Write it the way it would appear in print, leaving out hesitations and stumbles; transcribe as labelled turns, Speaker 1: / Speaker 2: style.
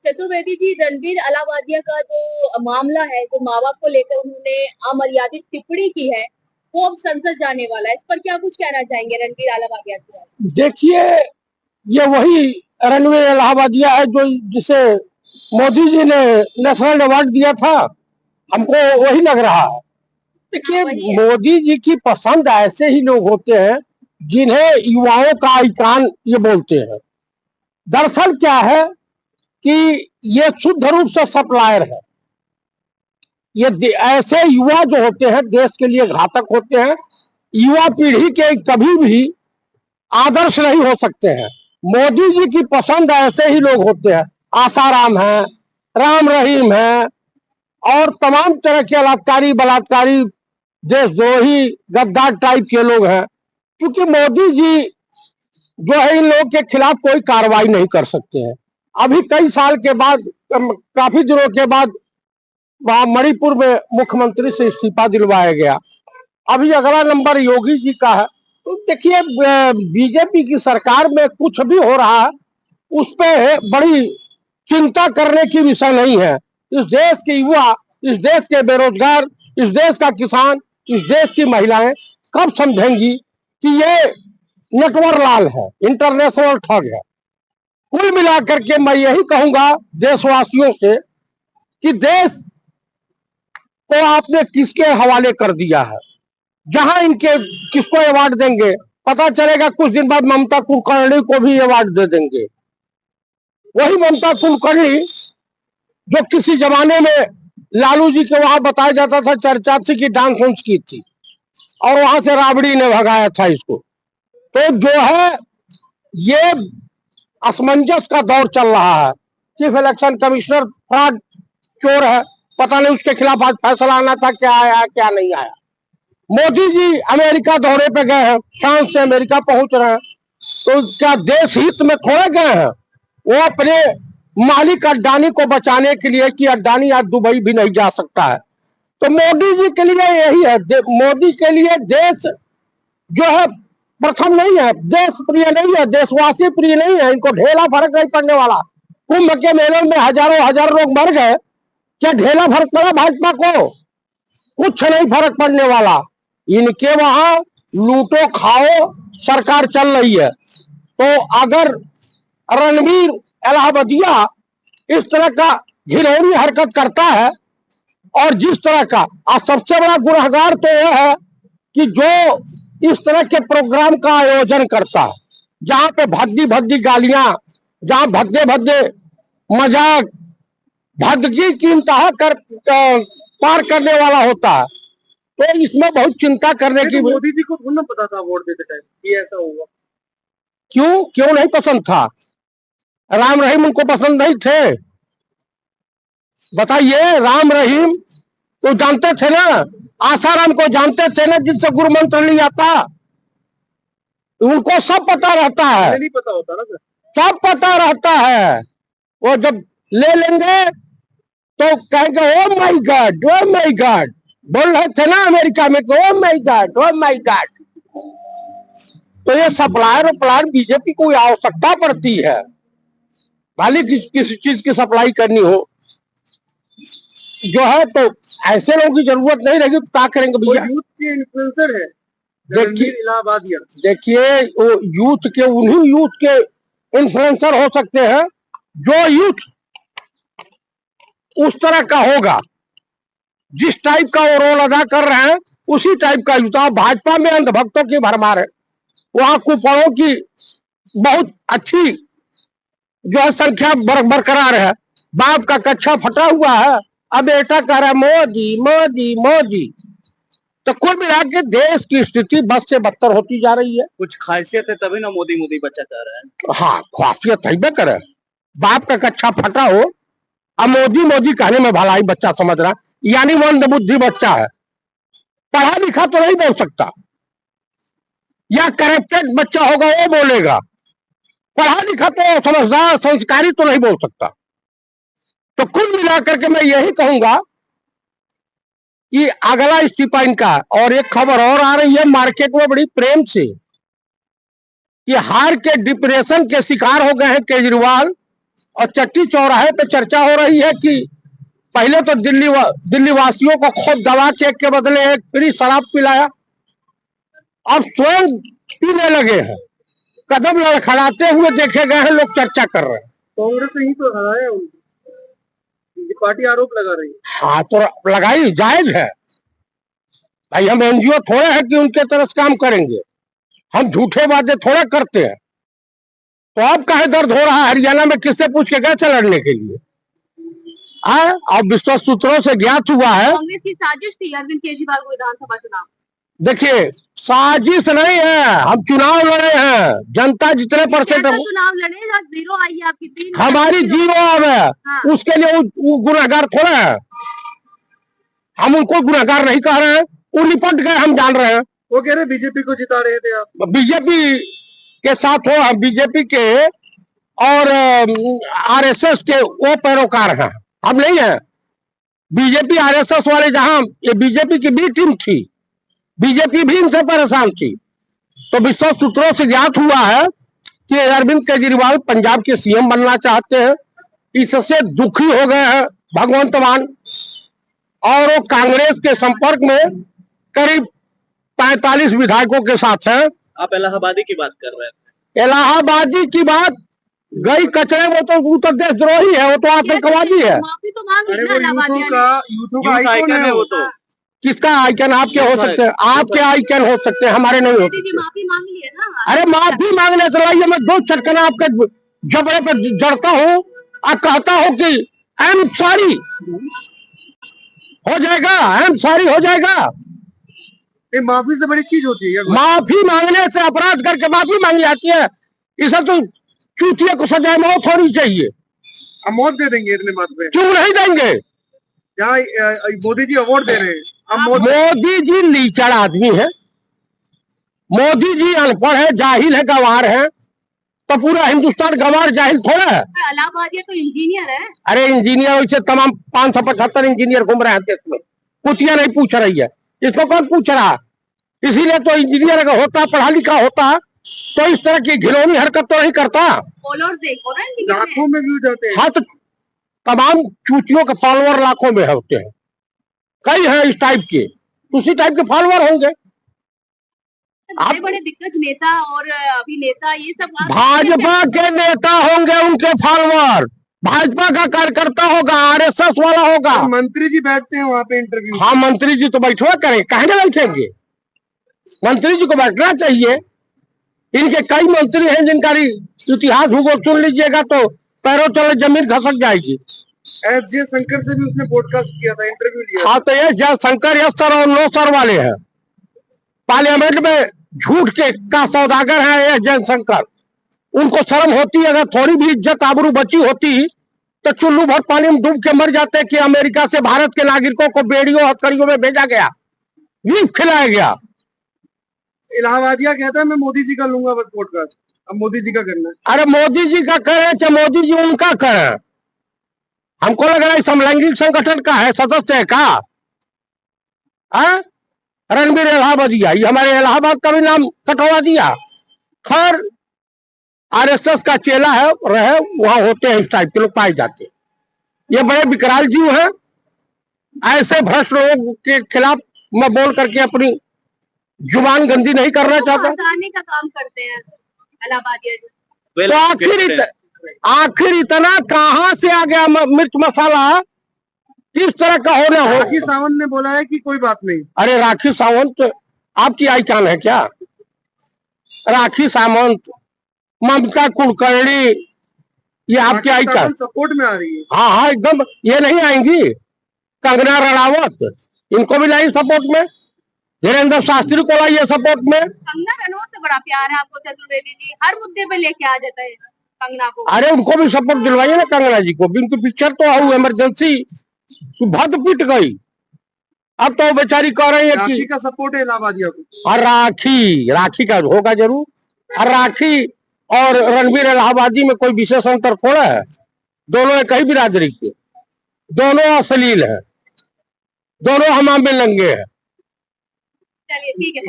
Speaker 1: चतुर्वेदी जी, रणबीर अलावादिया का जो मामला है, जो माँ बाप को लेकर उन्होंने अमर्यादित टिप्पणी की है, वो अब संसद जाने वाला है। इस पर क्या कुछ कहना चाहेंगे रणबीर अलावादिया के?
Speaker 2: देखिए, ये वही रणबीर अलाहाबादिया है जो जिसे मोदी जी ने नेशनल अवार्ड दिया था, हमको वही लग रहा है। देखिए, मोदी जी की पसंद ऐसे ही लोग होते हैं जिन्हें युवाओं का आइकान ये बोलते हैं। दरअसल क्या है कि ये शुद्ध रूप से सप्लायर है। ये ऐसे युवा जो होते हैं देश के लिए घातक होते हैं। युवा पीढ़ी के कभी भी आदर्श नहीं हो सकते हैं। मोदी जी की पसंद ऐसे ही लोग होते हैं। आसाराम है, राम रहीम है और तमाम तरह के बलात्कारी देशद्रोही गद्दार टाइप के लोग हैं। क्योंकि मोदी जी जो है इन लोगों के खिलाफ कोई कार्रवाई नहीं कर सकते हैं। अभी कई साल के बाद, काफी दिनों के बाद वहां मणिपुर में मुख्यमंत्री से इस्तीफा दिलवाया गया। अभी अगला नंबर योगी जी का है। तो देखिए, बीजेपी की सरकार में कुछ भी हो रहा है उस पे बड़ी चिंता करने की विषय नहीं है। इस देश के युवा, इस देश के बेरोजगार, इस देश का किसान, इस देश की महिलाएं कब समझेंगी कि ये नटवरलाल है, इंटरनेशनल ठग है। कुल मिलाकर के मैं यही कहूंगा देशवासियों से कि देश को आपने किसके हवाले कर दिया है। जहां इनके किसको अवार्ड देंगे पता चलेगा कुछ दिन बाद ममता कुलकर्णी को भी अवार्ड दे देंगे। वही ममता कुलकर्णी जो किसी जमाने में लालू जी के वहां बताया जाता था चर्चा थी कि डांस उंस की थी और वहां से राबड़ी ने भगाया था इसको। तो जो है ये असमंजस का दौर चल रहा है। चीफ इलेक्शन कमिश्नर फ्रॉड चोर है, पता नहीं उसके खिलाफ आज फैसला आना था, क्या आया क्या नहीं आया। मोदी जी अमेरिका दौरे पे गए हैं, शाम से अमेरिका पहुंच रहे हैं। तो क्या देश हित में थोड़े गए हैं? वो अपने मालिक अड्डानी को बचाने के लिए कि अड्डानी आज दुबई भी नहीं जा सकता है। तो मोदी जी के लिए यही है, मोदी के लिए देश जो है प्रथम नहीं है, देश प्रिय नहीं है, देशवासी प्रिय नहीं है। इनको ढेला फर्क नहीं पड़ने वाला। कुंभ के मेले में हजारों हजार लोग मर गए, क्या ढेला फर्क पड़ा भाजपा को? कुछ नहीं फर्क पड़ने वाला। इनके वहां लूटो खाओ सरकार चल रही है। तो अगर रणबीर अलाहाबादिया इस तरह का घिनौनी हरकत करता है और जिस तरह का, सबसे बड़ा गुनहगार तो यह है कि जो इस तरह के प्रोग्राम का आयोजन करता है जहां पे भद्दी भद्दी गालियां, जहां भद्दे भद्दे मजाक, भद्दगी की इंतहा कर पार करने वाला होता है। तो इसमें बहुत चिंता करने की।
Speaker 3: मोदी जी को थोड़ा ना पता था वोट देते टाइम ये ऐसा होगा।
Speaker 2: क्यों नहीं पसंद था? राम रहीम उनको पसंद नहीं थे? बताइए, राम रहीम तो जानते थे ना, आसाराम को जानते थे ना जिनसे गुरु मंत्र लिया था। उनको सब पता रहता है।
Speaker 3: नहीं पता होता ना सर?
Speaker 2: सब पता रहता है। वो जब ले लेंगे तो कहेंगे oh my God, oh my God. बोल रहे थे ना अमेरिका में oh my God, oh my God. तो ये सप्लायर और प्लायर बीजेपी को आवश्यकता पड़ती है। खाली किसी चीज की सप्लाई करनी हो जो है तो ऐसे लोगों की जरूरत नहीं रहेगी। तो क्या करेंगे भैया?
Speaker 3: यूथ के इन्फ्लुएंसर है
Speaker 2: देखिए, वो यूथ के, उन्हीं यूथ के इन्फ्लुएंसर हो सकते हैं जो यूथ उस तरह का होगा, जिस टाइप का वो रोल अदा कर रहे हैं उसी टाइप का यूथ। भाजपा में अंधभक्तों की भरमार है, वहां कुपड़ों की बहुत अच्छी जो है संख्या बरकरार है। बाप का कच्चा फटा हुआ है, अब बेटा कह रहा है मोदी मोदी मोदी। तो कुल मिला के देश की स्थिति बद से बदतर होती जा रही है।
Speaker 3: कुछ खासियत है तभी ना मोदी मोदी बच्चा कह रहा है।
Speaker 2: हाँ, खासियत है करे, बाप का कच्चा फटा हो अब मोदी मोदी कहने में भलाई बच्चा समझ रहा, यानी मंद बुद्धि बच्चा है। पढ़ा लिखा तो नहीं बोल सकता, या करप्टेड बच्चा होगा वो बोलेगा। पढ़ा लिखा तो समझदार संस्कारी तो नहीं बोल सकता। तो कुल मिलाकर के मैं यही कहूंगा कि अगला इस्तीफा इनका। और एक खबर और आ रही है मार्केट में बड़ी प्रेम से कि हार के डिप्रेशन के शिकार हो गए हैं केजरीवाल और चट्टी चौराहे पे चर्चा हो रही है कि पहले तो दिल्ली वासियों को खूब दवा केक के बदले एक फ्री शराब पिलाया, अब स्वयं पीने लगे हैं। कदम लड़खड़ाते हुए देखे गए हैं, लोग चर्चा कर रहे हैं।
Speaker 3: कांग्रेस ने ही तो हराया उनको, पार्टी आरोप लगा रही है।
Speaker 2: हाँ तो लगाई, जायज है भाई, हम एनजीओ थोड़े हैं कि उनके तरफ काम करेंगे, हम झूठे वादे थोड़े करते हैं। तो अब काहे दर्द हो रहा है हरियाणा में, किससे पूछ के गए थे लड़ने के लिए? अब विश्वस्त सूत्रों से ज्ञात हुआ है
Speaker 1: कांग्रेस की साजिश थी अरविंद केजरीवाल को विधानसभा चुनाव।
Speaker 2: देखिए, साजिश नहीं है, हम चुनाव लड़े हैं, जनता जितने परसेंट
Speaker 1: चुनाव लड़े, जीरो आई है आपकी, 3
Speaker 2: हमारी जीरो अब है। हाँ। उसके लिए वो गुनहगार थोड़ा है, हम उनको गुनहगार नहीं कह रहे हैं, वो निपट गए, हम जान रहे हैं।
Speaker 3: वो कह रहे बीजेपी को जिता रहे थे आप।
Speaker 2: बीजेपी के साथ हो, हम बीजेपी के और आरएसएस के वो पैरोकार हैं, हम नहीं है। बीजेपी आरएसएस वाले, जहां ये बीजेपी की बी टीम थी, बीजेपी भी इनसे परेशान थी। तो विश्वस्त सूत्रों से ज्ञात हुआ है कि अरविंद केजरीवाल पंजाब के सीएम बनना चाहते हैं, इससे दुखी हो गए हैं भगवंत मान, और वो कांग्रेस के संपर्क में करीब 45 विधायकों के साथ हैं।
Speaker 3: आप इलाहाबादी की बात कर रहे हैं।
Speaker 2: इलाहाबादी की बात गई कचरे, वो तो उत्तर देशद्रोही है, वो तो आतंकवादी है।
Speaker 1: माफी तो मांग ली ना
Speaker 3: यूथ का आइकन है वो तो।
Speaker 2: किसका आइकन? आपके हो सकते हैं, आपके आइकन हो सकते हैं, हमारे नहीं हो सकते।
Speaker 1: माफी मांग ली है ना।
Speaker 2: अरे माफी मांगने से लाइए, मैं 2 चटकना आपके जबड़े पर जड़ता हूँ और कहता हूँ कि आई एम सॉरी, हो जाएगा, आई एम सॉरी हो जाएगा।
Speaker 3: ये माफी से बड़ी चीज होती है।
Speaker 2: माफी मांगने से, अपराध करके माफी मांगी जाती है, इसे तो चूतिया को सजा मौत होनी चाहिए।
Speaker 3: हम मौत दे देंगे इतने बात पे।
Speaker 2: क्यों नहीं देंगे?
Speaker 3: जहाँ मोदी जी अवार्ड दे रहे हैं, हम
Speaker 2: मोदी जी लीचड़ आदमी है, मोदी जी अनपढ़ है, जाहिल है, गंवार है, तो पूरा हिंदुस्तान गंवार जाहिल थोड़ा है।
Speaker 1: इलाहाबादिया तो इंजीनियर है।
Speaker 2: अरे इंजीनियर वैसे तमाम 575 इंजीनियर घूम रहे हैं देश में, कुतिया नहीं पूछ रही है, इसको कौन पूछ रहा? इसीलिए तो इंजीनियर अगर होता, पढ़ा लिखा होता, तो इस तरह की घिनौनी हरकत तो नहीं करता।
Speaker 3: लाखों में व्यू जाते हैं।
Speaker 2: हाँ तो तमाम चूतियों के फॉलोअर लाखों में होते हैं, कई हैं इस टाइप के, उसी टाइप के फॉलोअर होंगे।
Speaker 1: बड़े बड़े दिग्गज नेता और अभिनेता ये सब
Speaker 2: भाजपा के नेता होंगे, उनके फॉलोअर, भाजपा का कार्यकर्ता होगा, आरएसएस वाला होगा।
Speaker 3: मंत्री जी बैठते हैं वहाँ पे इंटरव्यू।
Speaker 2: हाँ मंत्री जी तो बैठवा करें, कहे ना बैठेंगे, मंत्री जी को बैठना चाहिए। इनके कई मंत्री हैं जिनका इतिहास भूगोल सुन लीजिएगा तो पैरों तले जमीन खसक जाएगी।
Speaker 3: एस जयशंकर से भी उसने पॉडकास्ट किया था, इंटरव्यू लिया।
Speaker 2: हाँ तो ये जयशंकर यस सर और नो सर वाले हैं, पार्लियामेंट में झूठ के का सौदागर है ये जयशंकर। उनको शर्म होती, अगर थोड़ी भी इज्जत आबरू बची होती तो चुल्लू भर पानी में डूब के मर जाते कि अमेरिका से भारत के नागरिकों को बेड़ियों हथकड़ियों में भेजा गया, बीफ खिलाया गया।
Speaker 3: इलाहाबादिया कहता है मैं मोदी जी का लूंगा बस पॉडकास्ट, अब मोदी जी का करना है।
Speaker 2: अरे मोदी जी का करें चाहे मोदी जी उनका करें, हमको लग रहा है समलैंगिक संगठन का है, सदस्य है का? रणबीर इलाहाबादिया, ये हमारे इलाहाबाद का भी नाम कटवा दिया। खैर आरएसएस का चेला है, रहे वहां होते हैं इस टाइप के लोग पाए जाते हैं। ये बड़े विकराल जीव हैं, ऐसे भ्रष्ट लोगों के खिलाफ मैं बोल करके अपनी जुबान गंदी नहीं करना चाहता।
Speaker 1: का काम करते हैं इलाहाबादिया जी।
Speaker 2: तो आखिर इतना कहां से आ गया मिर्च मसाला, किस तरह का होना हो?
Speaker 3: राखी सावंत ने बोला है कि कोई बात नहीं।
Speaker 2: अरे राखी सावंत आपकी आइकॉन है क्या? राखी सावंत, ममता कुलकर्णी, ये आपकी आइकॉन
Speaker 3: सपोर्ट में आ रही है।
Speaker 2: हाँ हाँ एकदम, ये नहीं आएंगी। कंगना रणावत, इनको भी लाइए सपोर्ट में, धीरेन्द्र शास्त्री को लाइए सपोर्ट में।
Speaker 1: कंगना रनौत से बड़ा प्यार है आपको चतुर्वेदी जी, हर मुद्दे पे लेके आ जाता है कंगना को।
Speaker 2: अरे उनको भी सपोर्ट दिलवाइए ना कंगना जी को, उनकी पिक्चर तो आई इमरजेंसी भद पिट गई, अब तो बेचारी कह रही है कि
Speaker 3: राखी का सपोर्ट है इलाहाबादिया को।
Speaker 2: और राखी का होगा जरूर, और राखी और रणबीर इलाहाबादी में कोई विशेष अंतर थोड़ा है, दोनों एक ही बिरादरी के, दोनों अश्लील है, दोनों हमाम में लंगे हैं।
Speaker 1: चलिए ठीक है।